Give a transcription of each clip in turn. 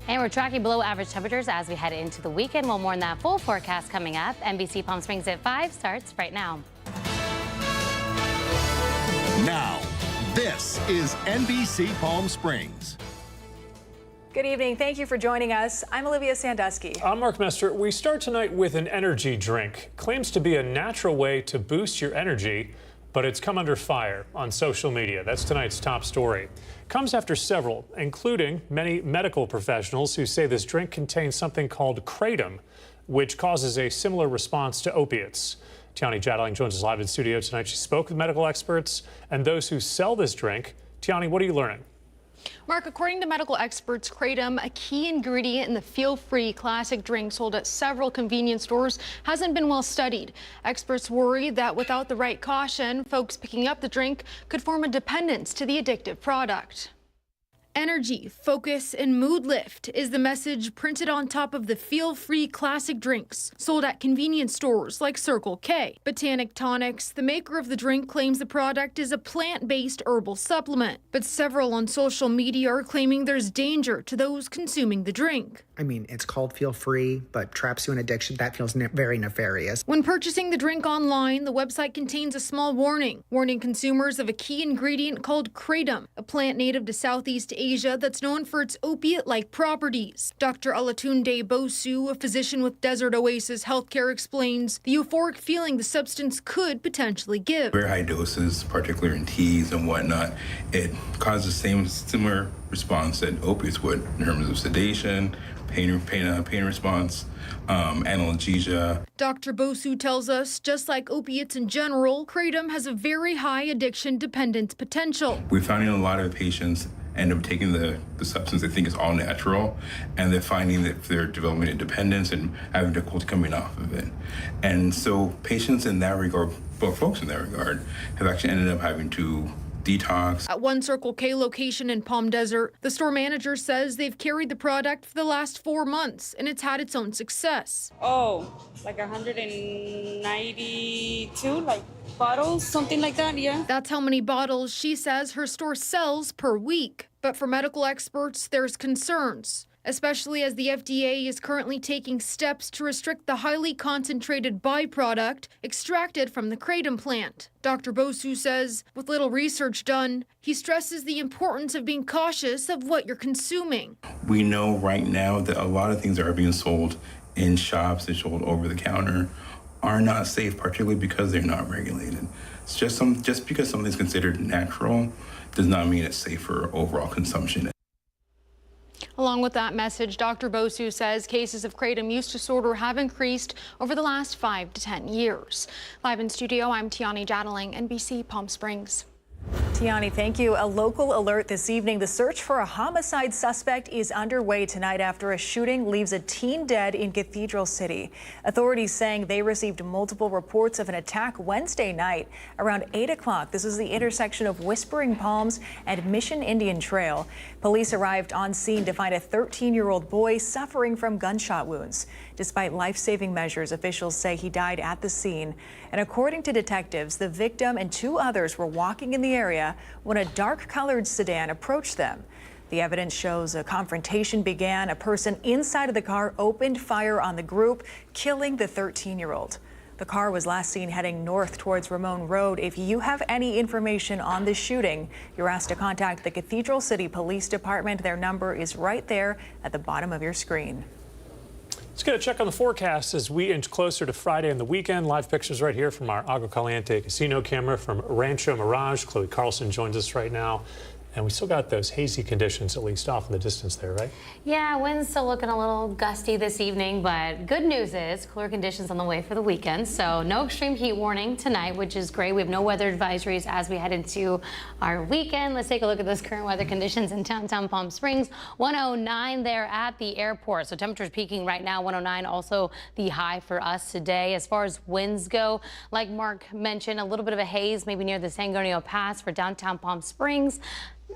And we're tracking below average temperatures as we head into the weekend. We'll more on that full forecast coming up. NBC Palm Springs at 5 starts right now. Now, this is NBC Palm Springs. Good evening. Thank you for joining us. I'm Olivia Sandusky. I'm Mark Mester. We start tonight with an energy drink. Claims to be a natural way to boost your energy, but it's come under fire on social media. That's tonight's top story. Comes after several, including many medical professionals who say this drink contains something called kratom, which causes a similar response to opiates. Tiani Jadling joins us live in studio tonight. She spoke with medical experts and those who sell this drink. Tiani, what are you learning? Mark, according to medical experts, kratom, a key ingredient in the feel-free classic drink sold at several convenience stores, hasn't been well studied. Experts worry that without the right caution, folks picking up the drink could form a dependence to the addictive product. Energy, focus, and mood lift is the message printed on top of the feel-free classic drinks sold at convenience stores like Circle K. Botanic Tonics, the maker of the drink, claims the product is a plant-based herbal supplement, but several on social media are claiming there's danger to those consuming the drink. I mean, it's called feel free, but traps you in addiction. That feels very nefarious. When purchasing the drink online, the website contains a small warning, warning consumers of a key ingredient called kratom, a plant native to Southeast Asia that's known for its opiate-like properties. Dr. Olatunde Bosu, a physician with Desert Oasis Healthcare, explains the euphoric feeling the substance could potentially give. Very high doses, particularly in teas and whatnot, it causes the similar response that opiates would in terms of sedation, pain response, analgesia. Dr. Bosu tells us, just like opiates in general, kratom has a very high addiction dependence potential. We're finding a lot of patients end up taking the substance they think is all natural, and they're finding that they're developing a dependence and having difficulty coming off of it. And so patients in that regard, well, folks in that regard, have actually ended up having to detox. At one Circle K location in Palm Desert, the store manager says they've carried the product for the last 4 months and it's had its own success. Oh, like 192 like bottles, something like that, yeah. That's how many bottles she says her store sells per week. But for medical experts, there's concerns, especially as the FDA is currently taking steps to restrict the highly concentrated byproduct extracted from the kratom plant. Dr. Bosu says, with little research done, he stresses the importance of being cautious of what you're consuming. We know right now that a lot of things that are being sold in shops and sold over the counter are not safe, particularly because they're not regulated. It's just because something's considered natural does not mean it's safe for overall consumption. Along with that message, Dr. Bosu says cases of kratom use disorder have increased over the last 5 to 10 years. Live in studio, I'm Tiani Jadling, NBC Palm Springs. Tiani, thank you. A local alert this evening. The search for a homicide suspect is underway tonight after a shooting leaves a teen dead in Cathedral City. Authorities saying they received multiple reports of an attack Wednesday night around 8 o'clock. This is the intersection of Whispering Palms and Mission Indian Trail. Police arrived on scene to find a 13-year-old boy suffering from gunshot wounds. Despite life-saving measures, officials say he died at the scene. And according to detectives, the victim and 2 others were walking in the area when a dark-colored sedan approached them. The evidence shows a confrontation began. A person inside of the car opened fire on the group, killing the 13-year-old. The car was last seen heading north towards Ramon Road. If you have any information on this shooting, you're asked to contact the Cathedral City Police Department. Their number is right there at the bottom of your screen. Let's get a check on the forecast as we inch closer to Friday and the weekend. Live pictures right here from our Agua Caliente casino camera from Rancho Mirage. Chloe Carlson joins us right now. And we still got those hazy conditions, at least off in the distance there, right? Yeah, wind's still looking a little gusty this evening, but good news is cooler conditions on the way for the weekend. So no extreme heat warning tonight, which is great. We have no weather advisories as we head into our weekend. Let's take a look at those current weather conditions in downtown Palm Springs. 109 there at the airport. So temperatures peaking right now, 109, also the high for us today. As far as winds go, like Mark mentioned, a little bit of a haze maybe near the San Antonio Pass for downtown Palm Springs.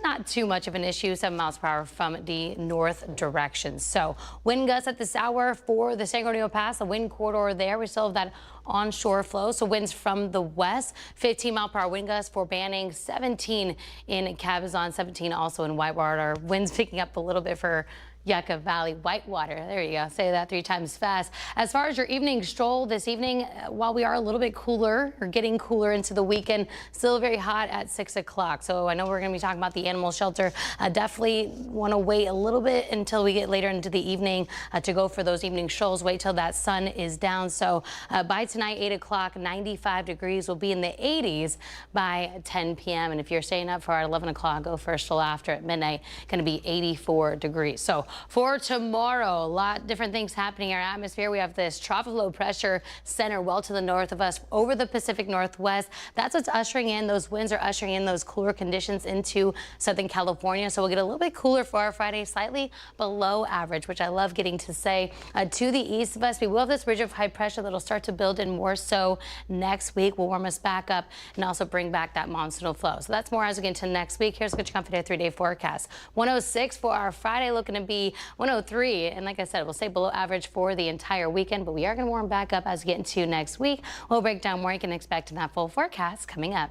Not too much of an issue, 7 miles per hour from the north direction. So wind gusts at this hour for the San Antonio Pass, the wind corridor there. We still have that onshore flow, so winds from the west, 15 mile per hour wind gusts for Banning, 17 in Cabazon, 17 also in Whitewater. Winds picking up a little bit for Yucca Valley Whitewater. There you go. Say that 3 times fast. As far as your evening stroll this evening, while we are a little bit cooler or getting cooler into the weekend, still very hot at 6 o'clock. So I know we're going to be talking about the animal shelter. Definitely want to wait a little bit until we get later into the evening to go for those evening strolls. Wait till that sun is down. So by tonight, 8 o'clock, 95 degrees will be in the 80s by 10 p.m. And if you're staying up for our 11 o'clock, go for a stroll after at midnight, going to be 84 degrees. So for tomorrow, a lot different things happening in our atmosphere. We have this trough of low pressure center well to the north of us over the Pacific Northwest. That's what's ushering in, those winds are ushering in those cooler conditions into Southern California. So we'll get a little bit cooler for our Friday, slightly below average, which I love getting to say. To the east of us, we will have this ridge of high pressure that'll start to build in more so next week. Will warm us back up and also bring back that monsoonal flow. So that's more as we get into next week. Here's what you got for your 3-day forecast. 106 for our Friday, looking to be 103, and like I said, we'll stay below average for the entire weekend, but we are going to warm back up as we get into next week. We'll break down more you can expect in that full forecast coming up.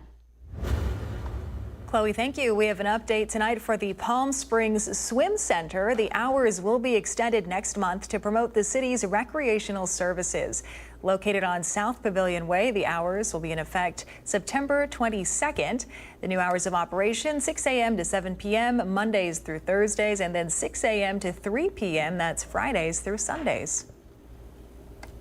Chloe, thank you. We have an update tonight for the Palm Springs Swim Center. The hours will be extended next month to promote the city's recreational services. Located on South Pavilion Way, the hours will be in effect September 22nd. The new hours of operation, 6 a.m. to 7 p.m. Mondays through Thursdays, and then 6 a.m. to 3 p.m. That's Fridays through Sundays.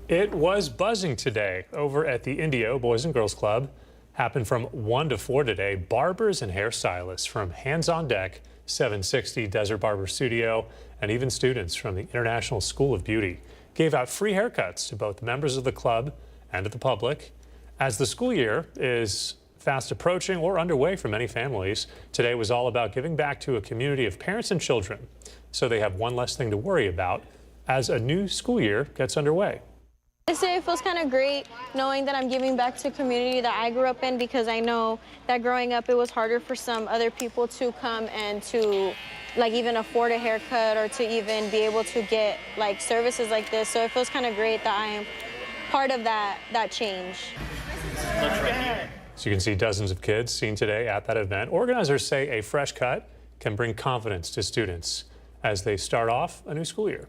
It was buzzing today over at the Indio Boys and Girls Club. Happened from 1 to 4 today. Barbers and hairstylists from Hands on Deck, 760 Desert Barber Studio, and even students from the International School of Beauty gave out free haircuts to both members of the club and to the public. As the school year is fast approaching or underway for many families, today was all about giving back to a community of parents and children so they have one less thing to worry about as a new school year gets underway. This day feels kind of great knowing that I'm giving back to a community that I grew up in, because I know that growing up it was harder for some other people to come and to even afford a haircut or to even be able to get services like this. So it feels kind of great that I am part of that change. So you can see dozens of kids seen today at that event. Organizers say a fresh cut can bring confidence to students as they start off a new school year.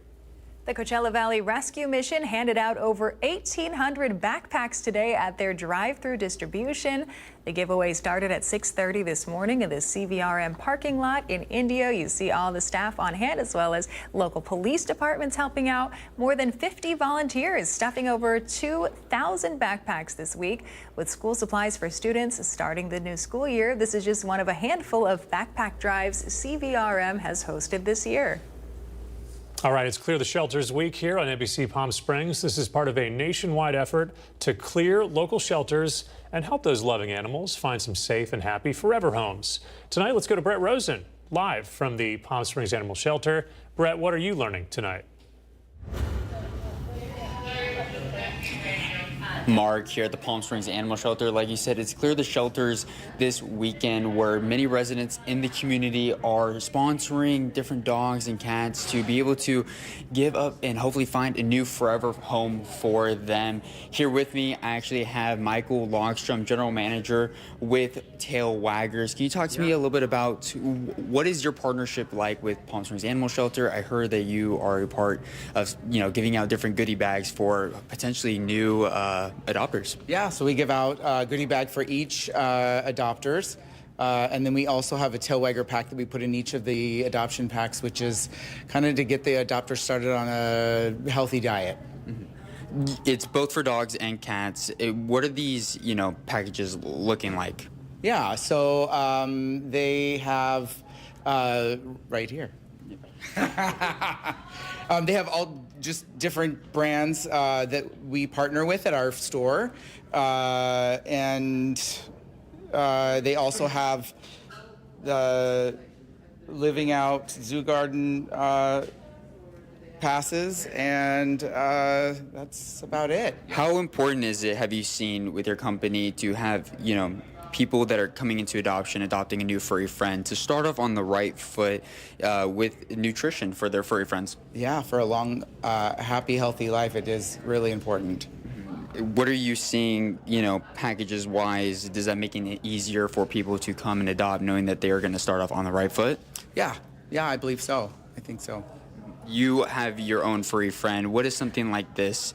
The Coachella Valley Rescue Mission handed out over 1,800 backpacks today at their drive-through distribution. The giveaway started at 6:30 this morning in the CVRM parking lot in Indio. You see all the staff on hand, as well as local police departments helping out. More than 50 volunteers stuffing over 2,000 backpacks this week with school supplies for students starting the new school year. This is just one of a handful of backpack drives CVRM has hosted this year. All right, it's Clear the Shelters Week here on NBC Palm Springs. This is part of a nationwide effort to clear local shelters and help those loving animals find some safe and happy forever homes. Tonight, let's go to Brett Rosen, live from the Palm Springs Animal Shelter. Brett, what are you learning tonight? Mark here at the Palm Springs Animal Shelter. Like you said, it's Clear the Shelters this weekend, where many residents in the community are sponsoring different dogs and cats to be able to give up and hopefully find a new forever home for them. Here with me, I actually have Michael Logstrom, General Manager with Tail Waggers. Can you talk to me a little bit about what is your partnership like with Palm Springs Animal Shelter? I heard that you are a part of, giving out different goodie bags for potentially new adopters. Yeah, so we give out a goodie bag for each adopters. And then we also have a tail wagger pack that we put in each of the adoption packs, which is kind of to get the adopter started on a healthy diet. Mm-hmm. It's both for dogs and cats. What are these, packages looking like? Yeah, so they have right here. They have all just different brands that we partner with at our store. And they also have the Living Out Zoo Garden passes, and that's about it. How important is it, have you seen with your company, to have, people that are coming into adopting a new furry friend, to start off on the right foot with nutrition for their furry friends? Yeah, for a long, happy, healthy life, it is really important. What are you seeing, packages-wise? Does that making it easier for people to come and adopt, knowing that they are going to start off on the right foot? Yeah, I believe so. I think so. you have your own furry friend, what does something like this,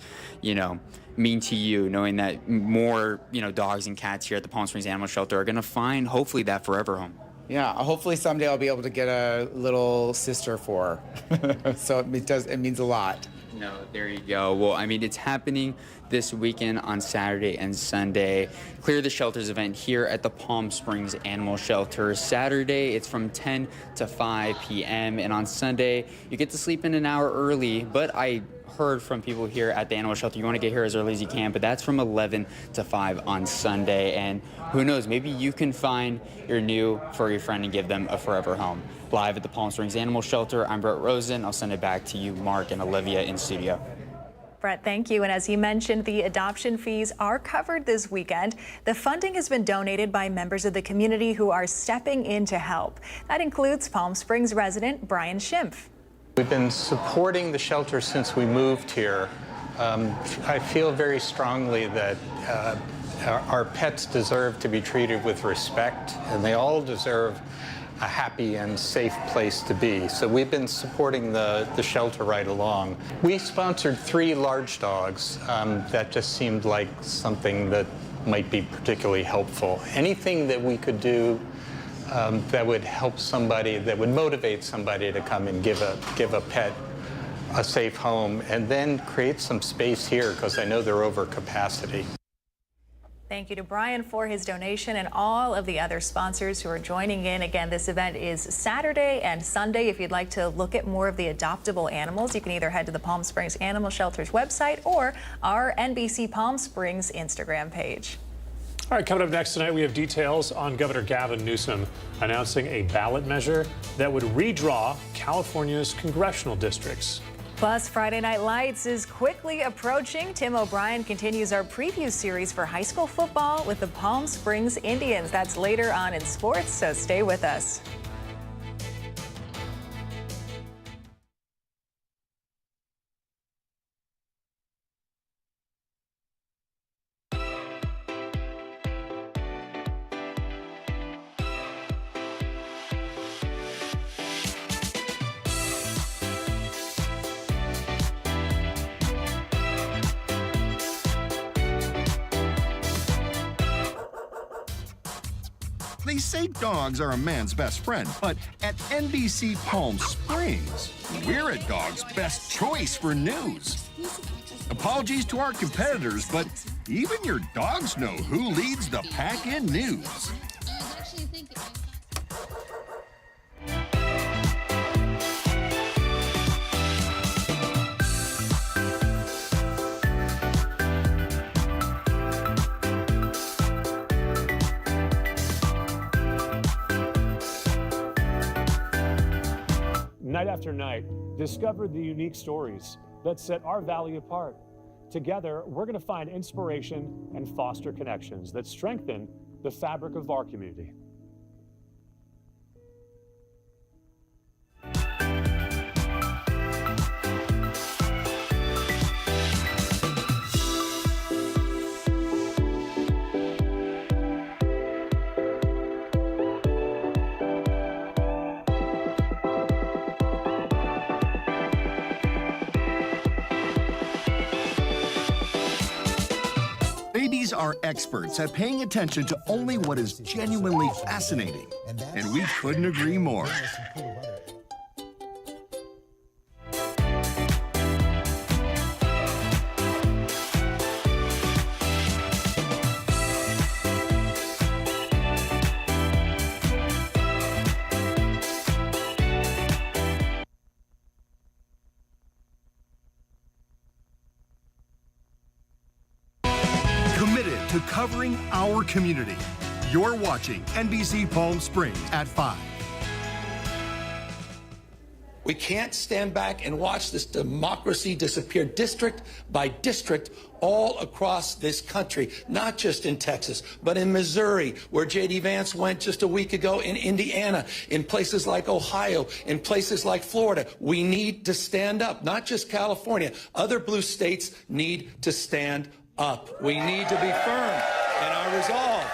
mean to you, knowing that more, dogs and cats here at the Palm Springs Animal Shelter are going to find, hopefully, that forever home? Yeah, hopefully someday I'll be able to get a little sister for her. So it means a lot. No, there you go. Well, I mean, it's happening this weekend on Saturday and Sunday. Clear the Shelters event here at the Palm Springs Animal Shelter. Saturday, it's from 10 to 5 p.m. And on Sunday, you get to sleep in an hour early. But I heard from people here at the animal shelter, you want to get here as early as you can, but that's from 11 to 5 on Sunday. And who knows, maybe you can find your new furry friend and give them a forever home. Live at the Palm Springs Animal Shelter, I'm Brett Rosen. I'll send it back to you, Mark and Olivia, in studio. Brett, thank you. And as you mentioned, the adoption fees are covered this weekend. The funding has been donated by members of the community who are stepping in to help. That includes Palm Springs resident Brian Schimpf. We've been supporting the shelter since we moved here. I feel very strongly that our pets deserve to be treated with respect, and they all deserve a happy and safe place to be. So we've been supporting the shelter right along. We sponsored 3 large dogs. That just seemed like something that might be particularly helpful. Anything that we could do that would help somebody, that would motivate somebody to come and give a pet a safe home, and then create some space here, because I know they're over capacity. Thank you to Brian for his donation and all of the other sponsors who are joining in. Again, this event is Saturday and Sunday. If you'd like to look at more of the adoptable animals, you can either head to the Palm Springs Animal Shelter's website or our NBC Palm Springs Instagram page. All right, coming up next tonight, we have details on Governor Gavin Newsom announcing a ballot measure that would redraw California's congressional districts. Plus, Friday Night Lights is quickly approaching. Tim O'Brien continues our preview series for high school football with the Palm Springs Indians. That's later on in sports, so stay with us. They say dogs are a man's best friend, but at NBC Palm Springs, we're a dog's best choice for news. Apologies to our competitors, but even your dogs know who leads the pack in news. Night after night, discover the unique stories that set our valley apart. Together, we're going to find inspiration and foster connections that strengthen the fabric of our community. Babies are experts at paying attention to only what is genuinely fascinating, and we couldn't agree more. Committed to covering our community. You're watching NBC Palm Springs at 5. We can't stand back and watch this democracy disappear district by district all across this country, not just in Texas, but in Missouri, where J.D. Vance went just a week ago, in Indiana, in places like Ohio, in places like Florida. We need to stand up, not just California. Other blue states need to stand up. We need to be firm in our resolve.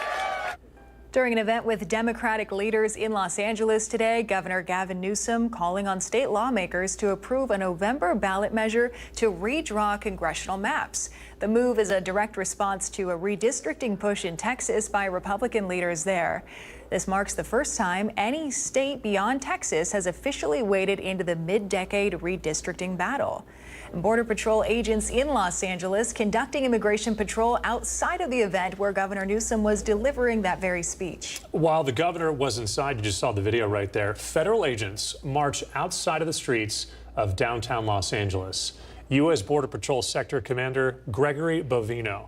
During an event with Democratic leaders in Los Angeles today, Governor Gavin Newsom calling on state lawmakers to approve a November ballot measure to redraw congressional maps. The move is a direct response to a redistricting push in Texas by Republican leaders there. This marks the first time any state beyond Texas has officially waded into the mid-decade redistricting battle. Border Patrol agents in Los Angeles conducting immigration patrol outside of the event where Governor Newsom was delivering that very speech. While the governor was inside, you just saw the video right there, federal agents march outside of the streets of downtown Los Angeles. U.S. Border Patrol Sector Commander Gregory Bovino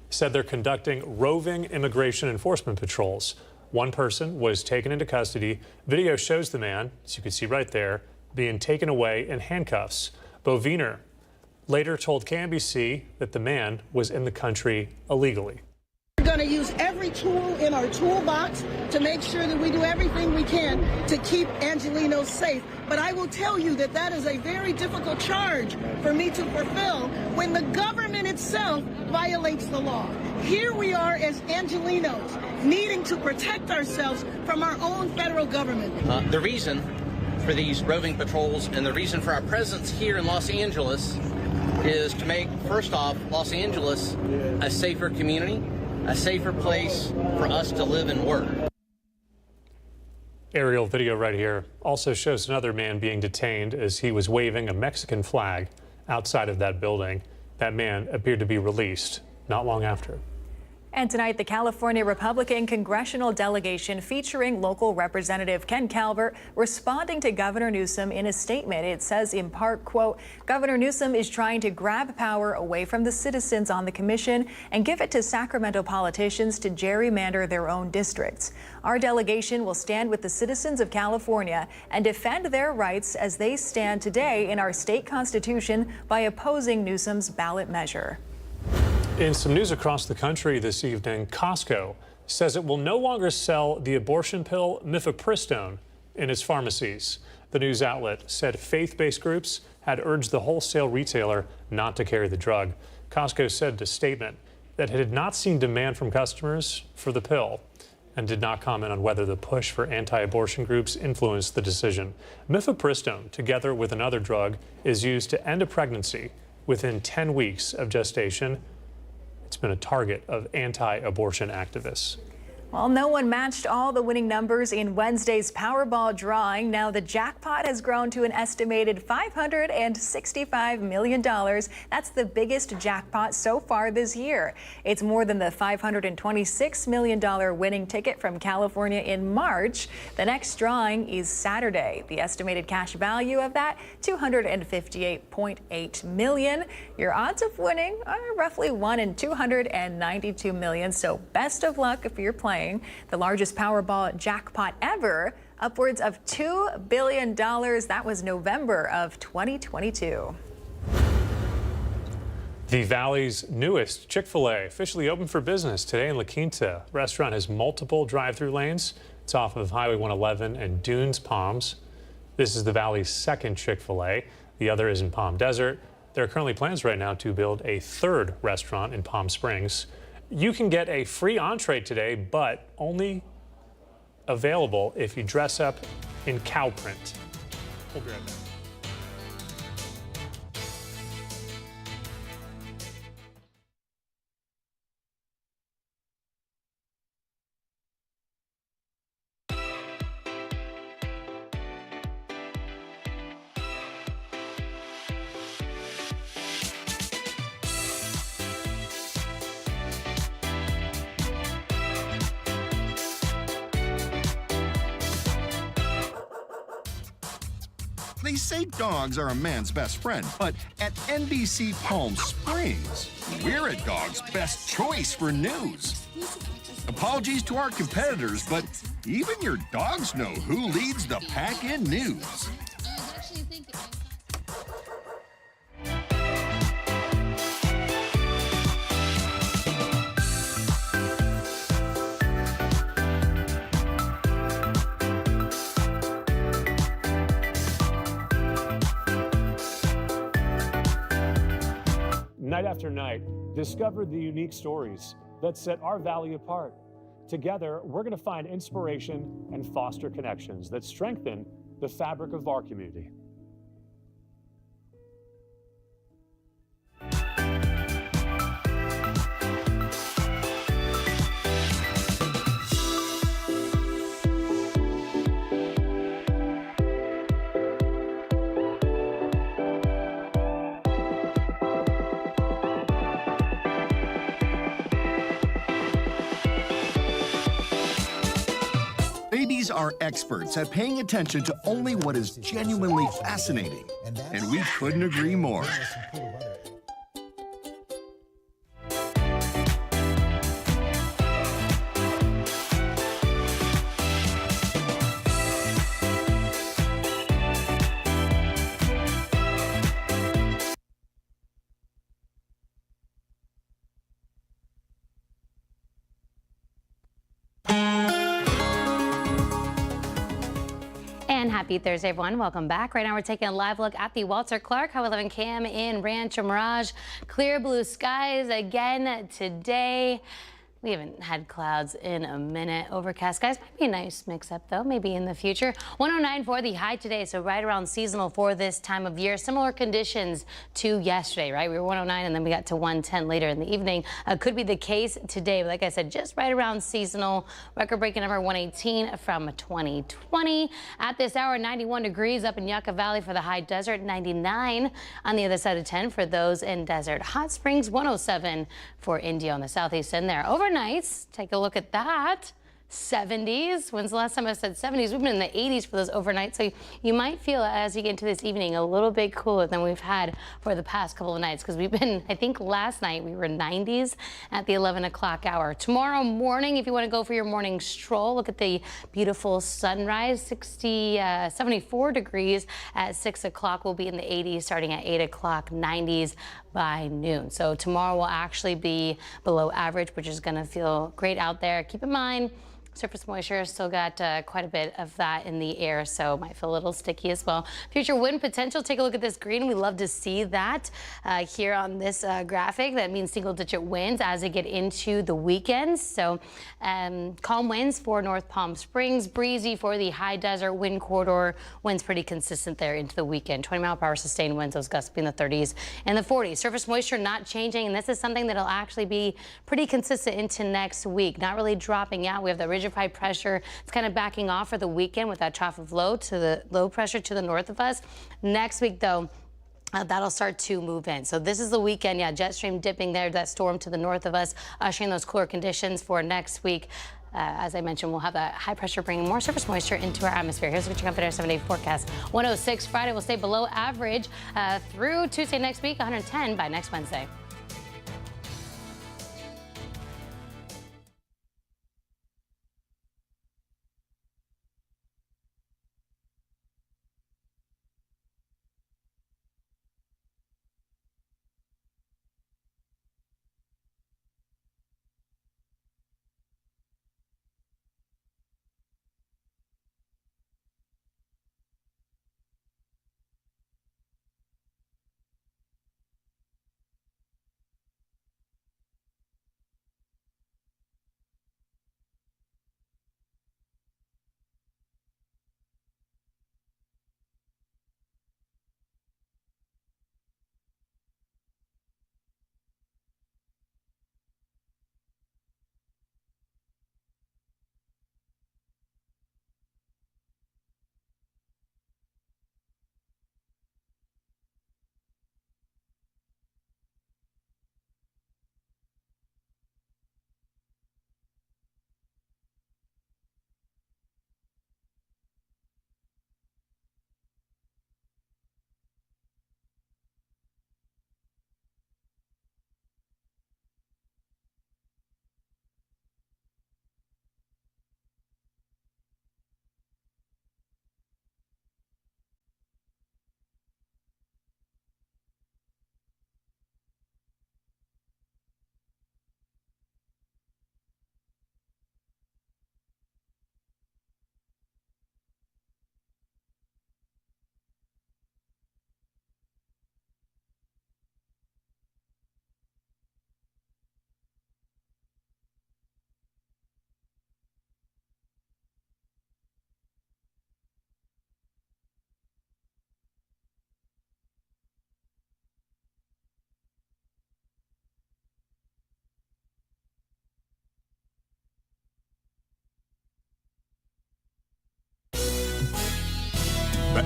said they're conducting roving immigration enforcement patrols. One person was taken into custody. Video shows the man, as you can see right there, being taken away in handcuffs. Bovino later told KNBC that the man was in the country illegally. We're going to use every tool in our toolbox to make sure that we do everything we can to keep Angelenos safe. But I will tell you that that is a very difficult charge for me to fulfill when the government itself violates the law. Here we are as Angelenos needing to protect ourselves from our own federal government. The reason for these roving patrols and the reason for our presence here in Los Angeles is to make, first off, Los Angeles a safer community, a safer place for us to live and work. Aerial video right here also shows another man being detained as he was waving a Mexican flag outside of that building. That man appeared to be released not long after. And tonight, the California Republican congressional delegation featuring local Representative Ken Calvert responding to Governor Newsom in a statement. It says in part, quote, Governor Newsom is trying to grab power away from the citizens on the commission and give it to Sacramento politicians to gerrymander their own districts. Our delegation will stand with the citizens of California and defend their rights as they stand today in our state constitution by opposing Newsom's ballot measure. In some news across the country this evening, Costco says it will no longer sell the abortion pill mifepristone in its pharmacies. The news outlet said faith-based groups had urged the wholesale retailer not to carry the drug. Costco said in a statement that it had not seen demand from customers for the pill and did not comment on whether the push for anti-abortion groups influenced the decision. Mifepristone, together with another drug, is used to end a pregnancy within 10 weeks of gestation. It's been a target of anti-abortion activists. Well, no one matched all the winning numbers in Wednesday's Powerball drawing. Now the jackpot has grown to an estimated $565 million. That's the biggest jackpot so far this year. It's more than the $526 million winning ticket from California in March. The next drawing is Saturday. The estimated cash value of that, $258.8 million. Your odds of winning are roughly 1 in 292 million. So best of luck if you're playing. The largest Powerball jackpot ever, upwards of $2 billion. That was November of 2022. The Valley's newest Chick-fil-A officially opened for business today in La Quinta. The restaurant has multiple drive-through lanes. It's off of Highway 111 and Dunes Palms. This is the Valley's second Chick-fil-A. The other is in Palm Desert. There are currently plans right now to build a third restaurant in Palm Springs. You can get a free entree today, but only available if you dress up in cow print. We'll be right back. They say dogs are a man's best friend, but at NBC Palm Springs, we're a dog's best choice for news. Apologies to our competitors, but even your dogs know who leads the pack in news. Night after night, discover the unique stories that set our valley apart. Together, we're going to find inspiration and foster connections that strengthen the fabric of our community. Babies are experts at paying attention to only what is genuinely fascinating, and we couldn't agree more. And happy Thursday, everyone. Welcome back. Right now, we're taking a live look at the Walter Clark Highway 11 cam in Rancho Mirage. Clear blue skies again today. We haven't had clouds in a minute. Overcast skies might be a nice mix-up, though, maybe in the future. 109 for the high today, so right around seasonal for this time of year. Similar conditions to yesterday, right? We were 109, and then we got to 110 later in the evening. Could be the case today, but like I said, just right around seasonal. Record-breaking number 118 from 2020. At this hour, 91 degrees up in Yucca Valley for the high desert, 99 on the other side of 10 for those in Desert Hot Springs, 107 for Indio on the southeast end there. Overnights, take a look at that. 70s. When's the last time I said 70s? We've been in the 80s for those overnights. So you might feel as you get into this evening a little bit cooler than we've had for the past couple of nights, because we've been, I think last night we were 90s at the 11 o'clock hour. Tomorrow morning, if you want to go for your morning stroll, look at the beautiful sunrise. 74 degrees at 6 o'clock. We'll be in the 80s starting at 8 o'clock, 90s by noon. So tomorrow will actually be below average, which is going to feel great out there. Keep in mind, surface moisture still got quite a bit of that in the air, so might feel a little sticky as well. Future wind potential, take a look at this green. We love to see that here on this graphic. That means single-digit winds as we get into the weekend. So calm winds for North Palm Springs, breezy for the high desert wind corridor. Winds pretty consistent there into the weekend. 20-mile-per-hour sustained winds, those gusts be in the 30s and the 40s. Surface moisture not changing, and this is something that'll actually be pretty consistent into next week. Not really dropping out. We have the rigid high pressure. It's kind of backing off for the weekend with that trough of low pressure to the north of us. Next week, though, that'll start to move in. So this is the weekend. Yeah, jet stream dipping there, that storm to the north of us, ushering those cooler conditions for next week. As I mentioned, we'll have that high pressure bringing more surface moisture into our atmosphere. Here's what your Comfort Air 7-day forecast. 106 Friday will stay below average through Tuesday next week, 110 by next Wednesday.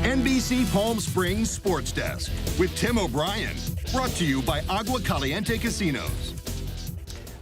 NBC Palm Springs Sports Desk with Tim O'Brien. Brought to you by Agua Caliente Casinos.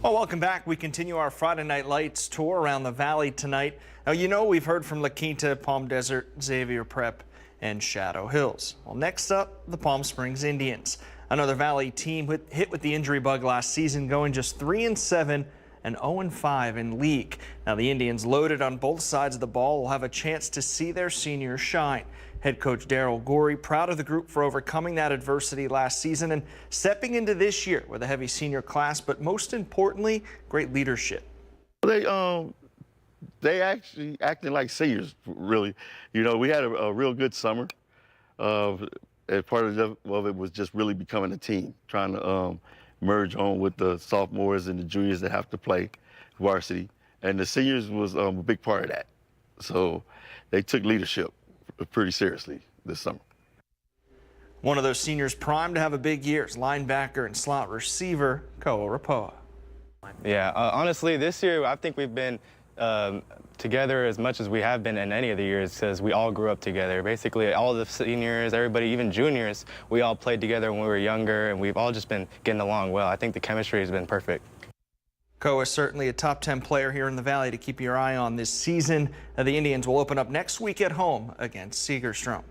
Well, welcome back. We continue our Friday Night Lights tour around the valley tonight. Now, you know we've heard from La Quinta, Palm Desert, Xavier Prep, and Shadow Hills. Well, next up, the Palm Springs Indians. Another Valley team hit with the injury bug last season, going just 3-7 and 0-5 in league. Now, the Indians, loaded on both sides of the ball, will have a chance to see their seniors shine. Head coach Darryl Gorey proud of the group for overcoming that adversity last season and stepping into this year with a heavy senior class, but most importantly, great leadership. They actually acting like seniors, really. You know, we had a real good summer. And part of it was just really becoming a team, trying to merge on with the sophomores and the juniors that have to play varsity. And the seniors was a big part of that. So they took leadership pretty seriously this summer. One of those seniors primed to have a big year is linebacker and slot receiver Koa Rapoa. Yeah, honestly, this year I think we've been together as much as we have been in any of the years because we all grew up together. Basically, all the seniors, everybody, even juniors, we all played together when we were younger, and we've all just been getting along well. I think the chemistry has been perfect. Koa is certainly a top 10 player here in the Valley to keep your eye on this season. The Indians will open up next week at home against Segerstrom.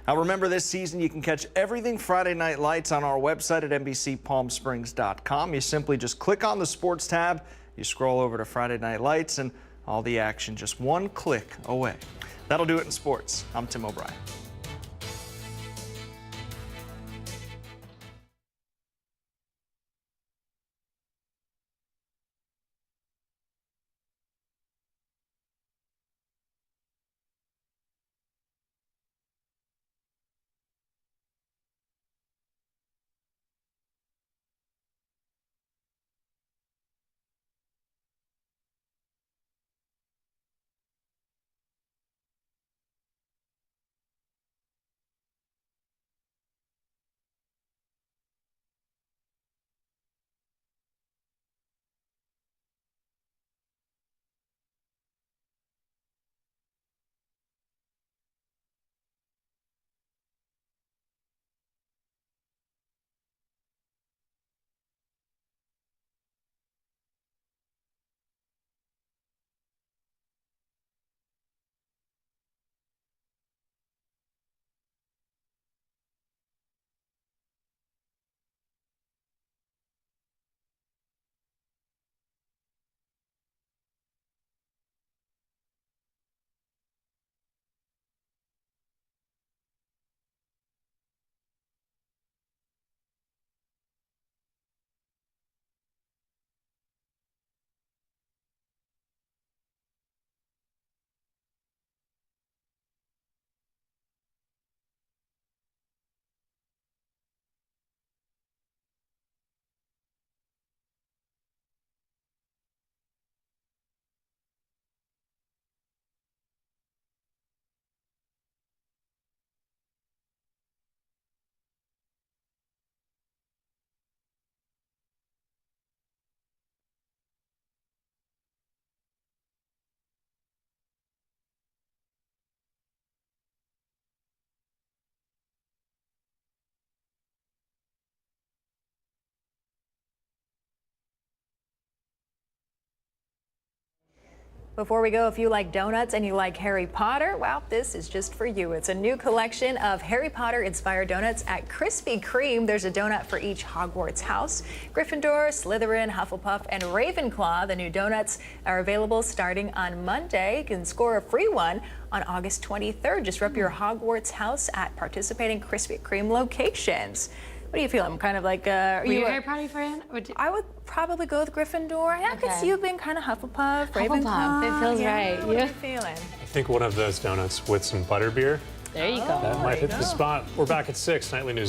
Now remember, this season you can catch everything Friday Night Lights on our website at NBCPalmSprings.com. You simply just click on the sports tab, you scroll over to Friday Night Lights, and all the action just one click away. That'll do it in sports. I'm Tim O'Brien. Before we go, if you like donuts and you like Harry Potter, well, this is just for you. It's a new collection of Harry Potter-inspired donuts at Krispy Kreme. There's a donut for each Hogwarts house. Gryffindor, Slytherin, Hufflepuff, and Ravenclaw. The new donuts are available starting on Monday. You can score a free one on August 23rd. Just rep your Hogwarts house at participating Krispy Kreme locations. What do you feel? I'm kind of like, are you a Harry Potter fan? I would probably go with Gryffindor. Yeah, because you've been kind of Hufflepuff, Ravenclaw. It feels right. What are you feeling? I think one of those donuts with some butterbeer. There you go. That might hit the spot. We're back at 6. Nightly News.